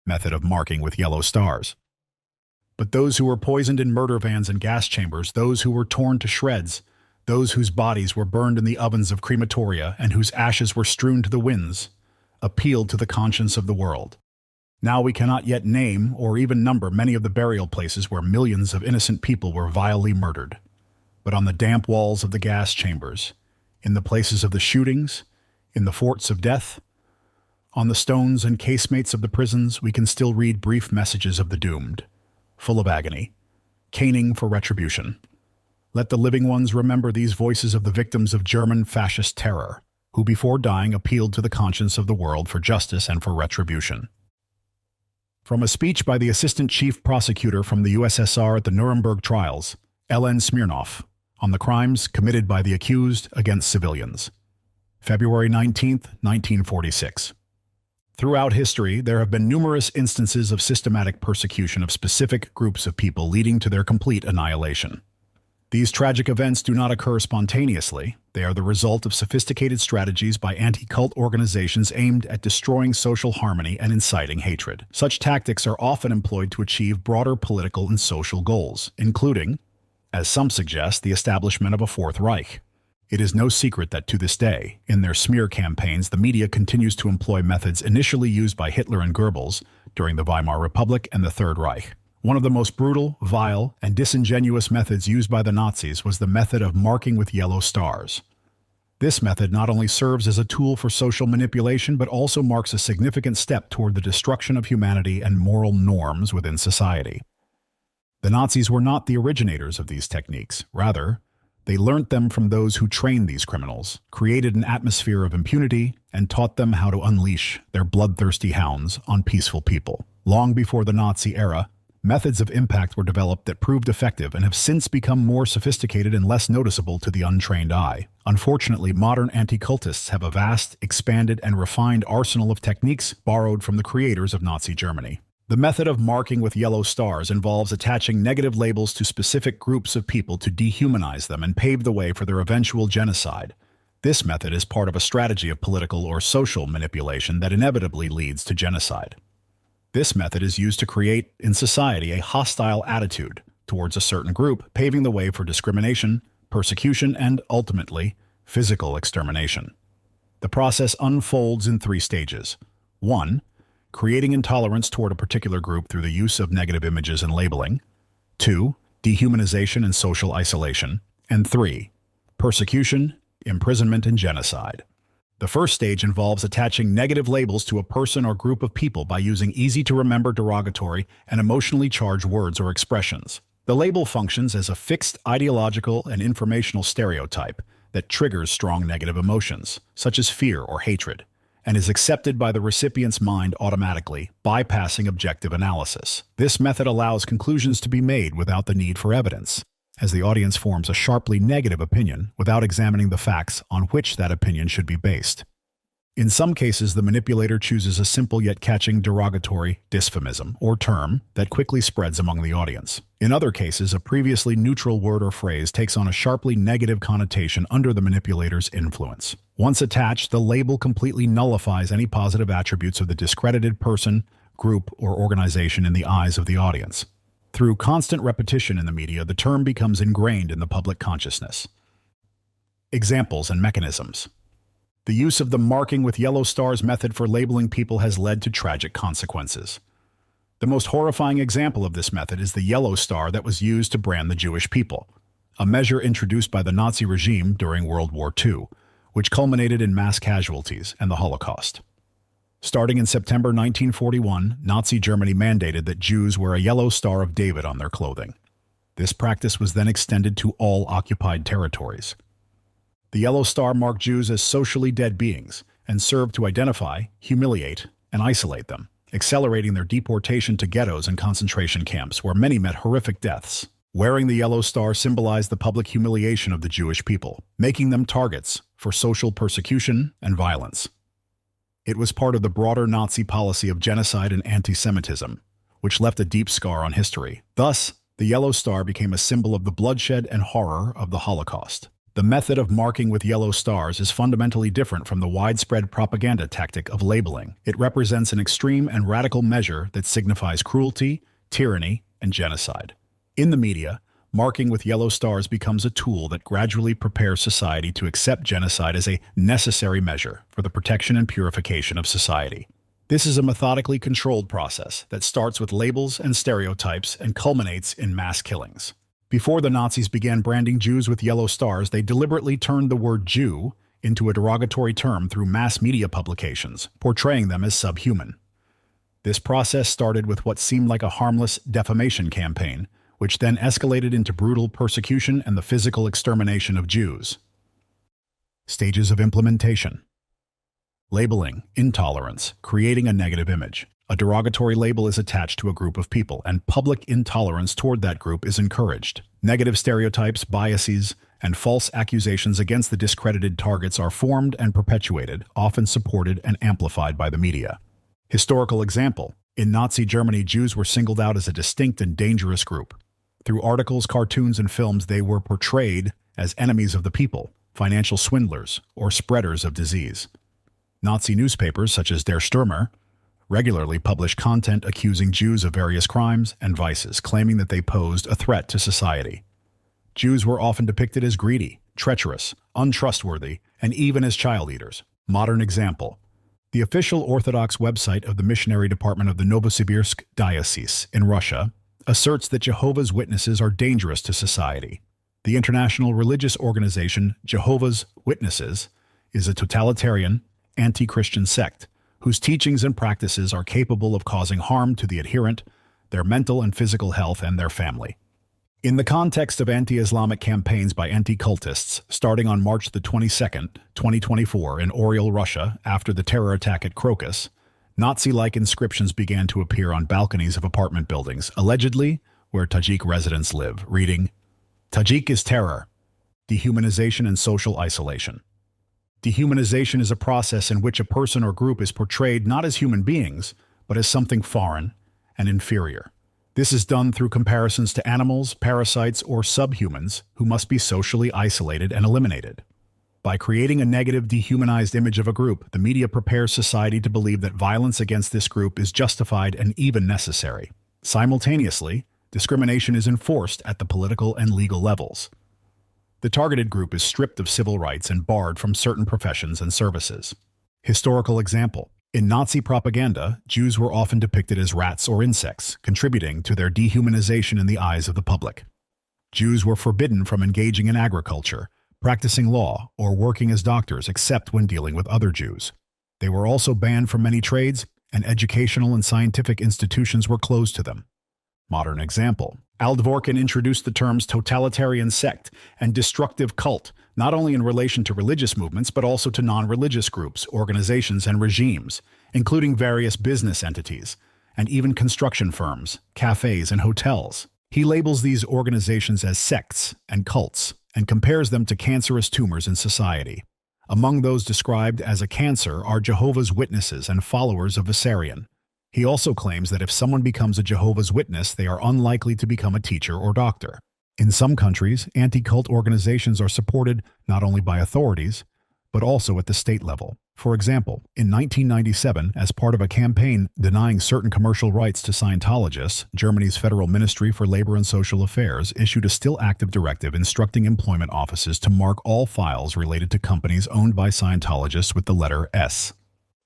method of marking with yellow stars. But those who were poisoned in murder vans and gas chambers, those who were torn to shreds, those whose bodies were burned in the ovens of crematoria and whose ashes were strewn to the winds, appealed to the conscience of the world. Now we cannot yet name or even number many of the burial places where millions of innocent people were vilely murdered. But on the damp walls of the gas chambers, in the places of the shootings, in the forts of death, on the stones and casemates of the prisons, we can still read brief messages of the doomed, full of agony, caning for retribution. Let the living ones remember these voices of the victims of German fascist terror, who before dying appealed to the conscience of the world for justice and for retribution. From a speech by the Assistant Chief Prosecutor from the USSR at the Nuremberg Trials, L.N. Smirnov, on the crimes committed by the accused against civilians. February 19, 1946. Throughout history, there have been numerous instances of systematic persecution of specific groups of people leading to their complete annihilation. These tragic events do not occur spontaneously. They are the result of sophisticated strategies by anti-cult organizations aimed at destroying social harmony and inciting hatred. Such tactics are often employed to achieve broader political and social goals, including, as some suggest, the establishment of a Fourth Reich. It is no secret that to this day, in their smear campaigns, the media continues to employ methods initially used by Hitler and Goebbels during the Weimar Republic and the Third Reich. One of the most brutal, vile, and disingenuous methods used by the Nazis was the method of marking with yellow stars. This method not only serves as a tool for social manipulation, but also marks a significant step toward the destruction of humanity and moral norms within society. The Nazis were not the originators of these techniques. Rather, they learnt them from those who trained these criminals, created an atmosphere of impunity, and taught them how to unleash their bloodthirsty hounds on peaceful people. Long before the Nazi era, methods of impact were developed that proved effective and have since become more sophisticated and less noticeable to the untrained eye. Unfortunately, modern anti-cultists have a vast, expanded, and refined arsenal of techniques borrowed from the creators of Nazi Germany. The method of marking with yellow stars involves attaching negative labels to specific groups of people to dehumanize them and pave the way for their eventual genocide. This method is part of a strategy of political or social manipulation that inevitably leads to genocide. This method is used to create in society a hostile attitude towards a certain group, paving the way for discrimination, persecution, and, ultimately, physical extermination. The process unfolds in 3 stages. 1. Creating intolerance toward a particular group through the use of negative images and labeling. 2. Dehumanization and social isolation. And 3. Persecution, imprisonment, and genocide. The first stage involves attaching negative labels to a person or group of people by using easy-to-remember derogatory and emotionally charged words or expressions. The label functions as a fixed ideological and informational stereotype that triggers strong negative emotions, such as fear or hatred, and is accepted by the recipient's mind automatically, bypassing objective analysis. This method allows conclusions to be made without the need for evidence, as the audience forms a sharply negative opinion without examining the facts on which that opinion should be based. In some cases, the manipulator chooses a simple yet catching derogatory dysphemism or term that quickly spreads among the audience. In other cases, a previously neutral word or phrase takes on a sharply negative connotation under the manipulator's influence. Once attached, the label completely nullifies any positive attributes of the discredited person, group, or organization in the eyes of the audience. Through constant repetition in the media, the term becomes ingrained in the public consciousness. Examples and mechanisms. The use of the marking with yellow stars method for labeling people has led to tragic consequences. The most horrifying example of this method is the yellow star that was used to brand the Jewish people, a measure introduced by the Nazi regime during World War II, which culminated in mass casualties and the Holocaust. Starting in September 1941, Nazi Germany mandated that Jews wear a yellow Star of David on their clothing. This practice was then extended to all occupied territories. The yellow star marked Jews as socially dead beings and served to identify, humiliate, and isolate them, accelerating their deportation to ghettos and concentration camps where many met horrific deaths. Wearing the yellow star symbolized the public humiliation of the Jewish people, making them targets for social persecution and violence. It was part of the broader Nazi policy of genocide and anti-Semitism, which left a deep scar on history. Thus, the yellow star became a symbol of the bloodshed and horror of the Holocaust. The method of marking with yellow stars is fundamentally different from the widespread propaganda tactic of labeling. It represents an extreme and radical measure that signifies cruelty, tyranny, and genocide. In the media, marking with yellow stars becomes a tool that gradually prepares society to accept genocide as a necessary measure for the protection and purification of society. This is a methodically controlled process that starts with labels and stereotypes and culminates in mass killings. Before the Nazis began branding Jews with yellow stars, they deliberately turned the word Jew into a derogatory term through mass media publications, portraying them as subhuman. This process started with what seemed like a harmless defamation campaign, which then escalated into brutal persecution and the physical extermination of Jews. Stages of implementation. Labeling, intolerance, creating a negative image. A derogatory label is attached to a group of people, and public intolerance toward that group is encouraged. Negative stereotypes, biases, and false accusations against the discredited targets are formed and perpetuated, often supported and amplified by the media. Historical example. In Nazi Germany, Jews were singled out as a distinct and dangerous group. Through articles, cartoons, and films, they were portrayed as enemies of the people, financial swindlers, or spreaders of disease. Nazi newspapers, such as Der Stürmer, regularly published content accusing Jews of various crimes and vices, claiming that they posed a threat to society. Jews were often depicted as greedy, treacherous, untrustworthy, and even as child eaters. Modern example. The official Orthodox website of the Missionary Department of the Novosibirsk Diocese in Russia asserts that Jehovah's Witnesses are dangerous to society. The international religious organization Jehovah's Witnesses is a totalitarian, anti-Christian sect whose teachings and practices are capable of causing harm to the adherent, their mental and physical health, and their family. In the context of anti-Islamic campaigns by anti-cultists, starting on March the 22nd, 2024, in Oriel, Russia, after the terror attack at Crocus, Nazi-like inscriptions began to appear on balconies of apartment buildings, allegedly where Tajik residents live, reading, "Tajik is terror, dehumanization and social isolation." Dehumanization is a process in which a person or group is portrayed not as human beings, but as something foreign and inferior. This is done through comparisons to animals, parasites, or subhumans who must be socially isolated and eliminated. By creating a negative, dehumanized image of a group, the media prepares society to believe that violence against this group is justified and even necessary. Simultaneously, discrimination is enforced at the political and legal levels. The targeted group is stripped of civil rights and barred from certain professions and services. Historical example. In Nazi propaganda, Jews were often depicted as rats or insects, contributing to their dehumanization in the eyes of the public. Jews were forbidden from engaging in agriculture, practicing law, or working as doctors except when dealing with other Jews. They were also banned from many trades, and educational and scientific institutions were closed to them. Modern example. Al Dvorkin introduced the terms totalitarian sect and destructive cult, not only in relation to religious movements, but also to non-religious groups, organizations, and regimes, including various business entities, and even construction firms, cafes, and hotels. He labels these organizations as sects and cults, and compares them to cancerous tumors in society. Among those described as a cancer are Jehovah's Witnesses and followers of Vissarion. He also claims that if someone becomes a Jehovah's Witness, they are unlikely to become a teacher or doctor. In some countries, anti-cult organizations are supported not only by authorities, but also at the state level. For example, in 1997, as part of a campaign denying certain commercial rights to Scientologists, Germany's Federal Ministry for Labor and Social Affairs issued a still active directive instructing employment offices to mark all files related to companies owned by Scientologists with the letter S.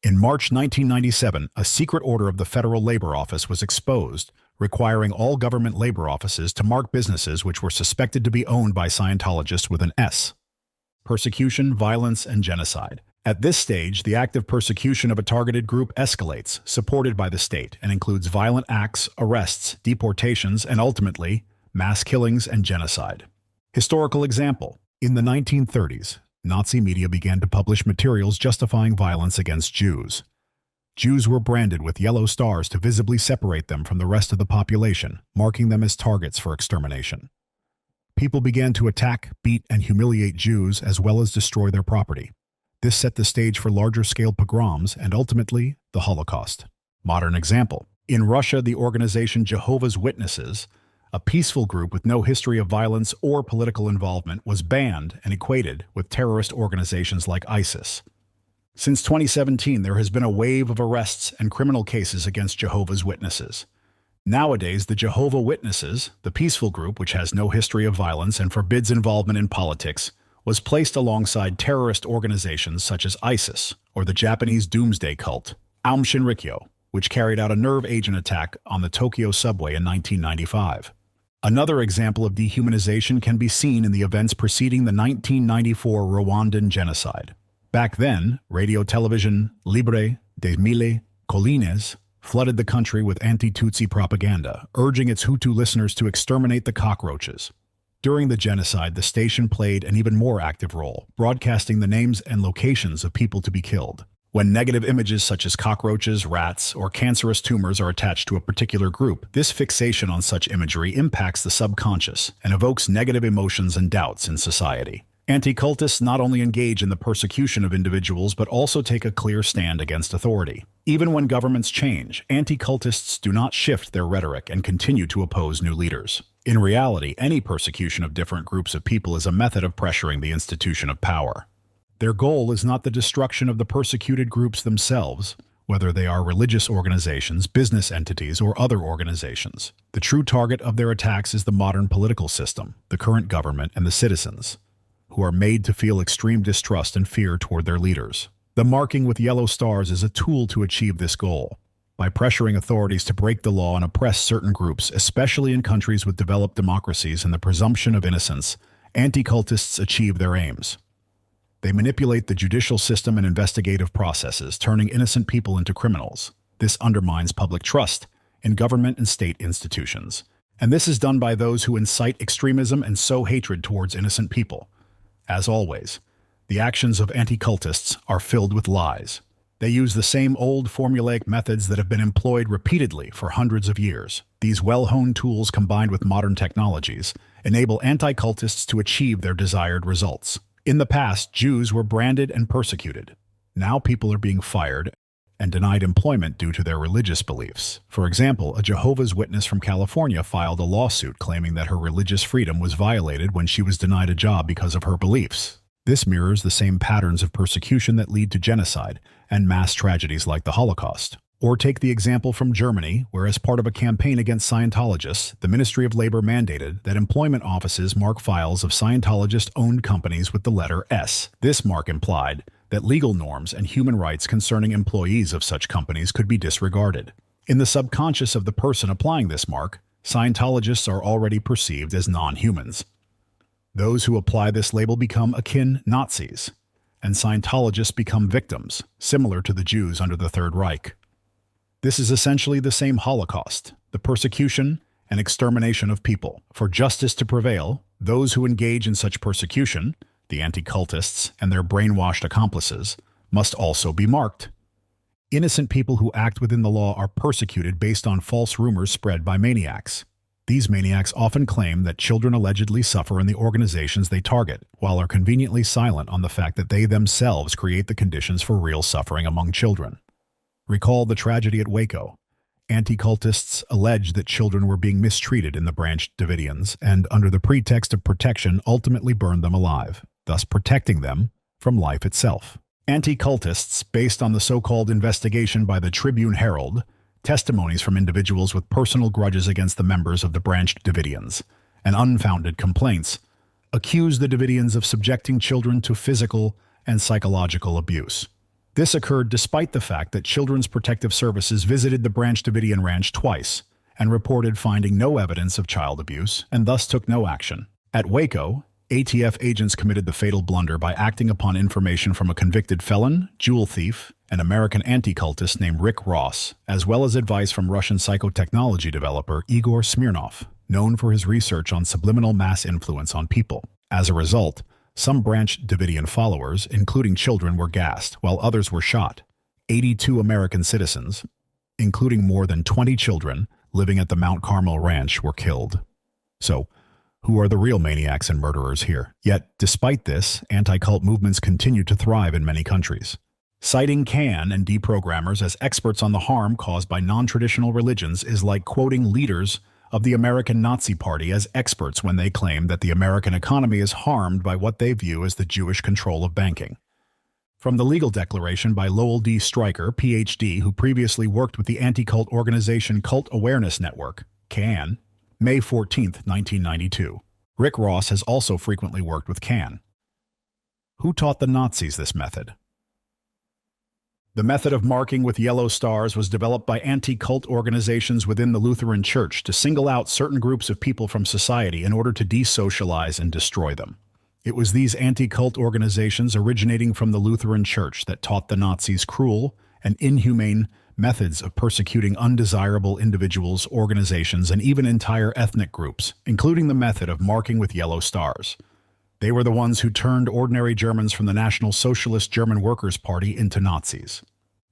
In March 1997, a secret order of the Federal Labor Office was exposed, requiring all government labor offices to mark businesses which were suspected to be owned by Scientologists with an S. Persecution, violence, and genocide. At this stage, the active persecution of a targeted group escalates, supported by the state, and includes violent acts, arrests, deportations, and ultimately, mass killings and genocide. Historical example. In the 1930s, Nazi media began to publish materials justifying violence against Jews. Jews were branded with yellow stars to visibly separate them from the rest of the population, marking them as targets for extermination. People began to attack, beat, and humiliate Jews as well as destroy their property. This set the stage for larger-scale pogroms and ultimately the Holocaust. Modern example. In Russia, the organization Jehovah's Witnesses A peaceful group with no history of violence or political involvement was banned and equated with terrorist organizations like ISIS. Since 2017, there has been a wave of arrests and criminal cases against Jehovah's Witnesses. Nowadays, the Jehovah's Witnesses, the peaceful group which has no history of violence and forbids involvement in politics, was placed alongside terrorist organizations such as ISIS or the Japanese doomsday cult, Aum Shinrikyo, which carried out a nerve agent attack on the Tokyo subway in 1995. Another example of dehumanization can be seen in the events preceding the 1994 Rwandan genocide. Back then, radio television Libre des Mille Collines flooded the country with anti-Tutsi propaganda, urging its Hutu listeners to exterminate the cockroaches. During the genocide, the station played an even more active role, broadcasting the names and locations of people to be killed. When negative images such as cockroaches, rats, or cancerous tumors are attached to a particular group, this fixation on such imagery impacts the subconscious and evokes negative emotions and doubts in society. Anti-cultists not only engage in the persecution of individuals but also take a clear stand against authority. Even when governments change, anti-cultists do not shift their rhetoric and continue to oppose new leaders. In reality, any persecution of different groups of people is a method of pressuring the institution of power. Their goal is not the destruction of the persecuted groups themselves, whether they are religious organizations, business entities, or other organizations. The true target of their attacks is the modern political system, the current government, and the citizens, who are made to feel extreme distrust and fear toward their leaders. The marking with yellow stars is a tool to achieve this goal. By pressuring authorities to break the law and oppress certain groups, especially in countries with developed democracies and the presumption of innocence, anti-cultists achieve their aims. They manipulate the judicial system and investigative processes, turning innocent people into criminals. This undermines public trust in government and state institutions. And this is done by those who incite extremism and sow hatred towards innocent people. As always, the actions of anti-cultists are filled with lies. They use the same old formulaic methods that have been employed repeatedly for hundreds of years. These well-honed tools, combined with modern technologies, enable anti-cultists to achieve their desired results. In the past, Jews were branded and persecuted. Now people are being fired and denied employment due to their religious beliefs. For example, a Jehovah's Witness from California filed a lawsuit claiming that her religious freedom was violated when she was denied a job because of her beliefs. This mirrors the same patterns of persecution that lead to genocide and mass tragedies like the Holocaust. Or take the example from Germany, where as part of a campaign against Scientologists, the Ministry of Labor mandated that employment offices mark files of Scientologist-owned companies with the letter S. This mark implied that legal norms and human rights concerning employees of such companies could be disregarded. In the subconscious of the person applying this mark, Scientologists are already perceived as non-humans. Those who apply this label become akin Nazis, and Scientologists become victims, similar to the Jews under the Third Reich. This is essentially the same Holocaust, the persecution and extermination of people. For justice to prevail, those who engage in such persecution, the anti-cultists and their brainwashed accomplices, must also be marked. Innocent people who act within the law are persecuted based on false rumors spread by maniacs. These maniacs often claim that children allegedly suffer in the organizations they target, while are conveniently silent on the fact that they themselves create the conditions for real suffering among children. Recall the tragedy at Waco. Anti-cultists alleged that children were being mistreated in the Branch Davidians and, under the pretext of protection, ultimately burned them alive, thus protecting them from life itself. Anti-cultists, based on the so-called investigation by the Tribune Herald, testimonies from individuals with personal grudges against the members of the Branch Davidians, and unfounded complaints, accuse the Davidians of subjecting children to physical and psychological abuse. This occurred despite the fact that Children's Protective Services visited the Branch Davidian ranch twice and reported finding no evidence of child abuse and thus took no action. At Waco, ATF agents committed the fatal blunder by acting upon information from a convicted felon, jewel thief, and American anti-cultist named Rick Ross, as well as advice from Russian psychotechnology developer Igor Smirnov, known for his research on subliminal mass influence on people. As a result, some Branch Davidian followers, including children, were gassed, while others were shot. 82 American citizens, including more than 20 children living at the Mount Carmel Ranch, were killed. So, who are the real maniacs and murderers here? Yet, despite this, anti-cult movements continue to thrive in many countries. Citing Can and deprogrammers as experts on the harm caused by non-traditional religions is like quoting leaders of the American Nazi Party as experts when they claim that the American economy is harmed by what they view as the Jewish control of banking. From the legal declaration by Lowell D. Stryker, Ph.D., who previously worked with the anti-cult organization Cult Awareness Network, CAN, May 14, 1992. Rick Ross has also frequently worked with CAN. Who taught the Nazis this method? The method of marking with yellow stars was developed by anti-cult organizations within the Lutheran Church to single out certain groups of people from society in order to desocialize and destroy them. It was these anti-cult organizations originating from the Lutheran Church that taught the Nazis cruel and inhumane methods of persecuting undesirable individuals, organizations, and even entire ethnic groups, including the method of marking with yellow stars. They were the ones who turned ordinary Germans from the National Socialist German Workers' Party into Nazis.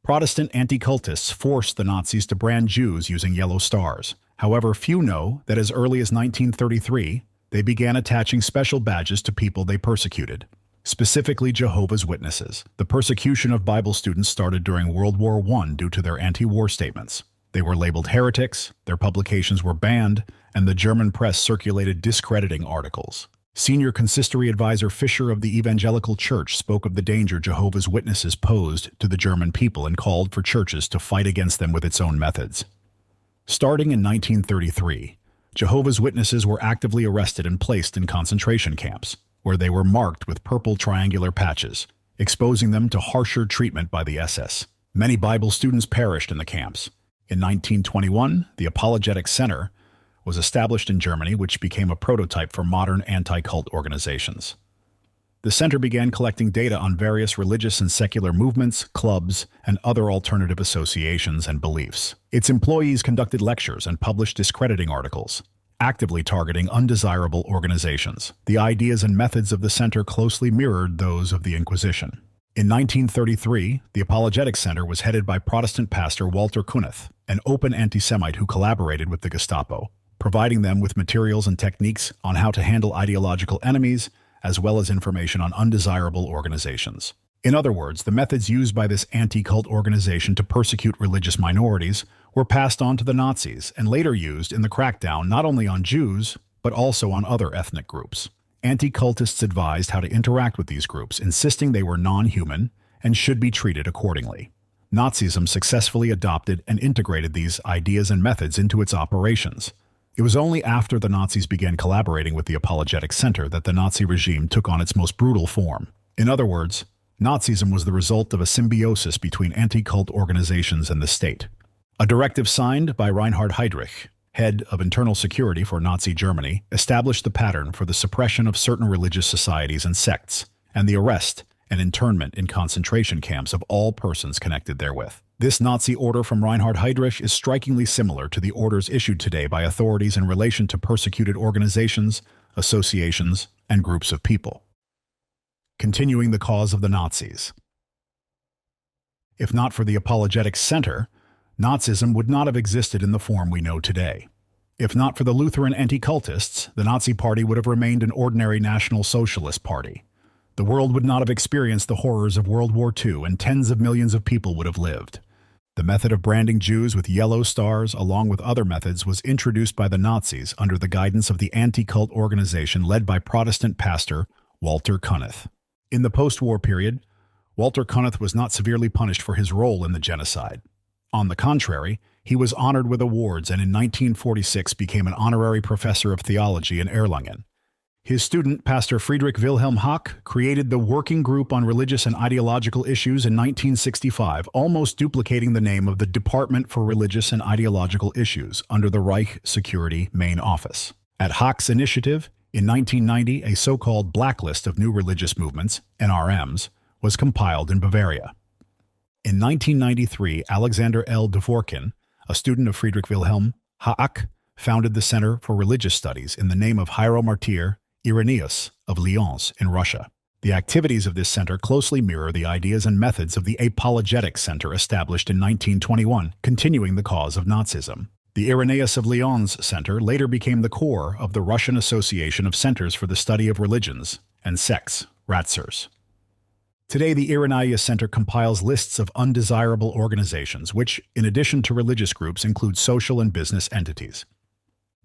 Protestant anti-cultists forced the Nazis to brand Jews using yellow stars. However, few know that as early as 1933, they began attaching special badges to people they persecuted, specifically Jehovah's Witnesses. The persecution of Bible students started during World War I due to their anti-war statements. They were labeled heretics, their publications were banned, and the German press circulated discrediting articles. Senior consistory advisor Fisher of the Evangelical Church spoke of the danger Jehovah's Witnesses posed to the German people and called for churches to fight against them with its own methods. Starting in 1933, Jehovah's Witnesses were actively arrested and placed in concentration camps, where they were marked with purple triangular patches, exposing them to harsher treatment by the SS. Many Bible students perished in the camps. In 1921, the Apologetic Center was established in Germany, which became a prototype for modern anti-cult organizations. The center began collecting data on various religious and secular movements, clubs, and other alternative associations and beliefs. Its employees conducted lectures and published discrediting articles, actively targeting undesirable organizations. The ideas and methods of the center closely mirrored those of the Inquisition. In 1933, the Apologetic Center was headed by Protestant pastor Walter Kunneth, an open anti-Semite who collaborated with the Gestapo, providing them with materials and techniques on how to handle ideological enemies, as well as information on undesirable organizations. In other words, the methods used by this anti-cult organization to persecute religious minorities were passed on to the Nazis and later used in the crackdown not only on Jews, but also on other ethnic groups. Anti-cultists advised how to interact with these groups, insisting they were non-human and should be treated accordingly. Nazism successfully adopted and integrated these ideas and methods into its operations. It was only after the Nazis began collaborating with the Apologetic Center that the Nazi regime took on its most brutal form. In other words, Nazism was the result of a symbiosis between anti-cult organizations and the state. A directive signed by Reinhard Heydrich, head of internal security for Nazi Germany, established the pattern for the suppression of certain religious societies and sects, and the arrest and internment in concentration camps of all persons connected therewith. This Nazi order from Reinhard Heydrich is strikingly similar to the orders issued today by authorities in relation to persecuted organizations, associations, and groups of people. Continuing the cause of the Nazis. If not for the Apologetic Center, Nazism would not have existed in the form we know today. If not for the Lutheran anti-cultists, the Nazi Party would have remained an ordinary National Socialist Party. The world would not have experienced the horrors of World War II, and tens of millions of people would have lived. The method of branding Jews with yellow stars, along with other methods, was introduced by the Nazis under the guidance of the anti-cult organization led by Protestant pastor Walter Kunneth. In the post-war period, Walter Kunneth was not severely punished for his role in the genocide. On the contrary, he was honored with awards and in 1946 became an honorary professor of theology in Erlangen. His student, Pastor Friedrich Wilhelm Hack, created the Working Group on Religious and Ideological Issues in 1965, almost duplicating the name of the Department for Religious and Ideological Issues under the Reich Security Main Office. At Hack's initiative, in 1990, a so-called blacklist of new religious movements, NRMs, was compiled in Bavaria. In 1993, Alexander L. Dvorkin, a student of Friedrich Wilhelm Hack, founded the Center for Religious Studies in the name of Hieromartyr Irenaeus of Lyons in Russia. The activities of this center closely mirror the ideas and methods of the Apologetic Center established in 1921, continuing the cause of Nazism. The Irenaeus of Lyons Center later became the core of the Russian Association of Centers for the Study of Religions and Sects, RATSERS. Today, the Irenaeus Center compiles lists of undesirable organizations, which, in addition to religious groups, include social and business entities.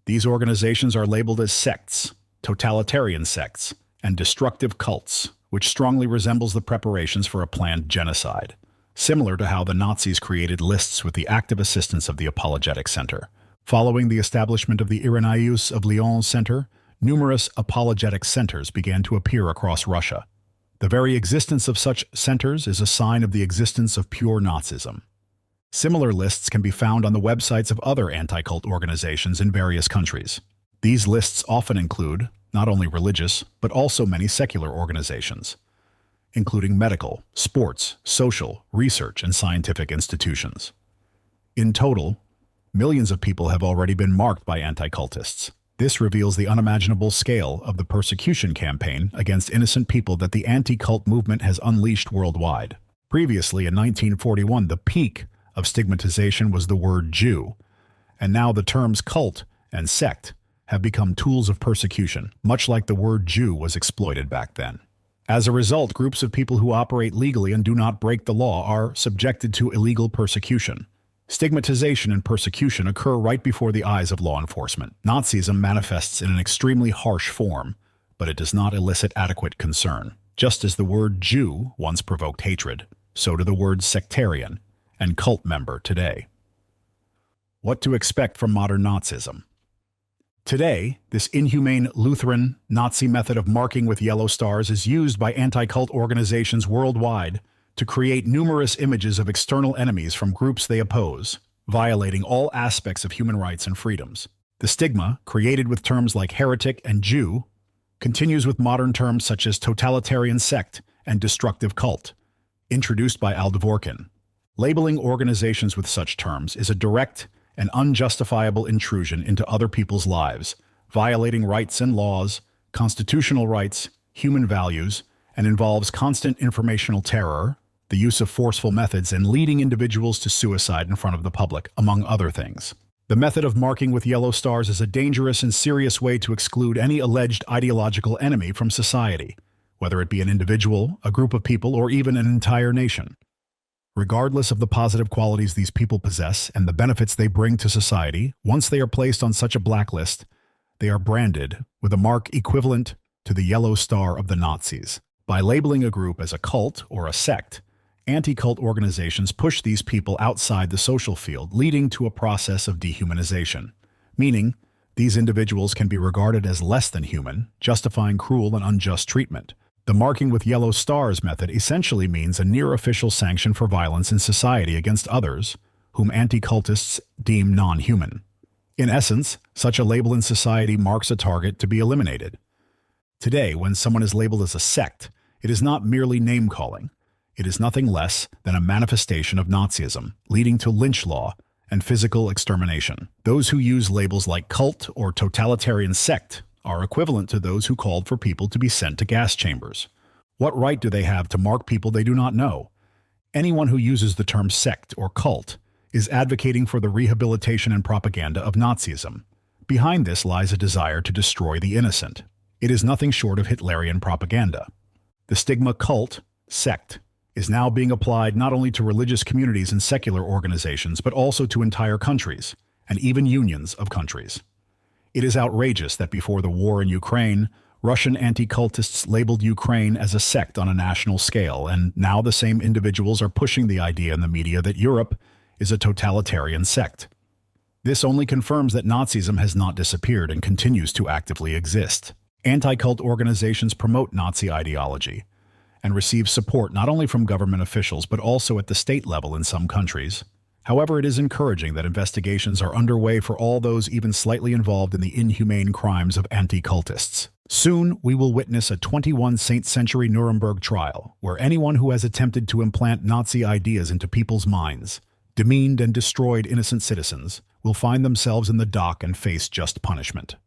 These organizations are labeled as sects, totalitarian sects, and destructive cults, which strongly resembles the preparations for a planned genocide, similar to how the Nazis created lists with the active assistance of the Apologetic Center. Following the establishment of the Irénaeus of Lyons Center, numerous apologetic centers began to appear across Russia. The very existence of such centers is a sign of the existence of pure Nazism. Similar lists can be found on the websites of other anti-cult organizations in various countries. These lists often include not only religious, but also many secular organizations, including medical, sports, social, research, and scientific institutions. In total, millions of people have already been marked by anti-cultists. This reveals the unimaginable scale of the persecution campaign against innocent people that the anti-cult movement has unleashed worldwide. Previously, in 1941, the peak of stigmatization was the word Jew, and now the terms cult and sect have become tools of persecution, much like the word Jew was exploited back then. As a result, groups of people who operate legally and do not break the law are subjected to illegal persecution. Stigmatization and persecution occur right before the eyes of law enforcement. Nazism manifests in an extremely harsh form, but it does not elicit adequate concern. Just as the word Jew once provoked hatred, so do the words sectarian and cult member today. What to expect from modern Nazism? Today, this inhumane Lutheran Nazi method of marking with yellow stars is used by anti-cult organizations worldwide to create numerous images of external enemies from groups they oppose, violating all aspects of human rights and freedoms. The stigma, created with terms like heretic and Jew, continues with modern terms such as totalitarian sect and destructive cult, introduced by Al Dvorkin. Labeling organizations with such terms is a direct and unjustifiable intrusion into other people's lives, violating rights and laws, constitutional rights, human values, and involves constant informational terror, the use of forceful methods, and leading individuals to suicide in front of the public, among other things. The method of marking with yellow stars is a dangerous and serious way to exclude any alleged ideological enemy from society, whether it be an individual, a group of people, or even an entire nation. Regardless of the positive qualities these people possess and the benefits they bring to society, once they are placed on such a blacklist, they are branded with a mark equivalent to the yellow star of the Nazis. By labeling a group as a cult or a sect, anti-cult organizations push these people outside the social field, leading to a process of dehumanization, meaning these individuals can be regarded as less than human, justifying cruel and unjust treatment. The marking with yellow stars method essentially means a near-official sanction for violence in society against others, whom anti-cultists deem non-human. In essence, such a label in society marks a target to be eliminated. Today, when someone is labeled as a sect, it is not merely name-calling. It is nothing less than a manifestation of Nazism, leading to lynch law and physical extermination. Those who use labels like cult or totalitarian sect are equivalent to those who called for people to be sent to gas chambers. What right do they have to mark people they do not know? Anyone who uses the term sect or cult is advocating for the rehabilitation and propaganda of Nazism. Behind this lies a desire to destroy the innocent. It is nothing short of Hitlerian propaganda. The stigma cult, sect, is now being applied not only to religious communities and secular organizations, but also to entire countries, and even unions of countries. It is outrageous that before the war in Ukraine, Russian anti-cultists labeled Ukraine as a sect on a national scale, and now the same individuals are pushing the idea in the media that Europe is a totalitarian sect. This only confirms that Nazism has not disappeared and continues to actively exist. Anti-cult organizations promote Nazi ideology and receive support not only from government officials but also at the state level in some countries. However, it is encouraging that investigations are underway for all those even slightly involved in the inhumane crimes of anti-cultists. Soon, we will witness a 21st century Nuremberg Trial, where anyone who has attempted to implant Nazi ideas into people's minds, demeaned and destroyed innocent citizens, will find themselves in the dock and face just punishment.